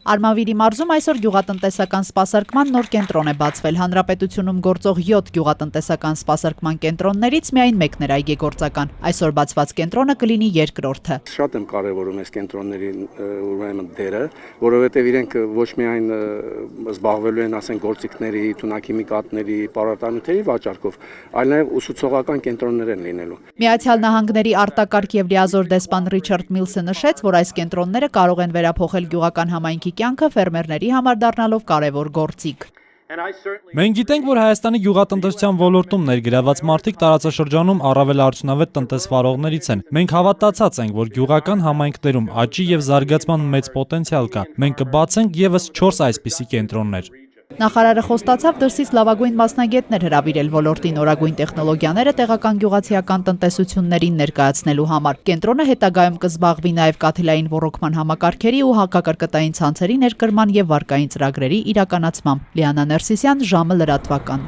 Արմավիրի մարզում այսօր գյուղատնտեսական սպասարկման նոր կենտրոն է բացվել։ Հանրապետությունում գործող 7 գյուղատնտեսական սպասարկման կենտրոններից միայն մեկն էր այգեգործական։ Այսօր բացված կենտրոնը կլինի երկրորդը։ Շատ եմ կարևորում այս կենտրոնների ուրեմն դերը, որովհետև իրենք ոչ միայն զբաղվելու են, ասենք, գործիքների, թունաքիմիկատների, պարարտանյութերի վաճառքով, այլ նաև ուսուցողական կենտրոններ են լինելու։ Միացյալ Նահանգների արտակարգ եւ լիազոր դեսպան Ռիչարդ Միլսը նշեց, որ այս կենտրոնները կարող են վերափոխել գյուղական համայնքի կյանքը ֆերմերների համար դառնալով կարևոր գործիք։ Մենք գիտենք, որ Հայաստանի գյուղատնտեսության ոլորտում ներգրաված մարդիկ տարածաշրջանում առավել արդյունավետ տնտեսվարողներից են։ Մենք հավատացած ենք, որ գյուղական համայնքներում աճի եւ զարգացման մեծ պոտենցիալ կա։ Մենք կբացենք եւս 4 այսպիսի կենտրոններ։ Նախարարը խոստացավ դրսից լավագույն մասնագետներ հրավիրել ոլորտի նորագույն տեխնոլոգիաները տեղական գյուղացիական տնտեսություններին ներկայացնելու համար։ Կենտրոնը հետագայում կզբաղվի նաև կաթիլային ոռոգման համակարգերի ու հակակրկտային ցանցերի ներկրման եւ վարկային ծրագրերի իրականացմամբ։ Լիանա Ներսիսյան, ժամը լրատվական։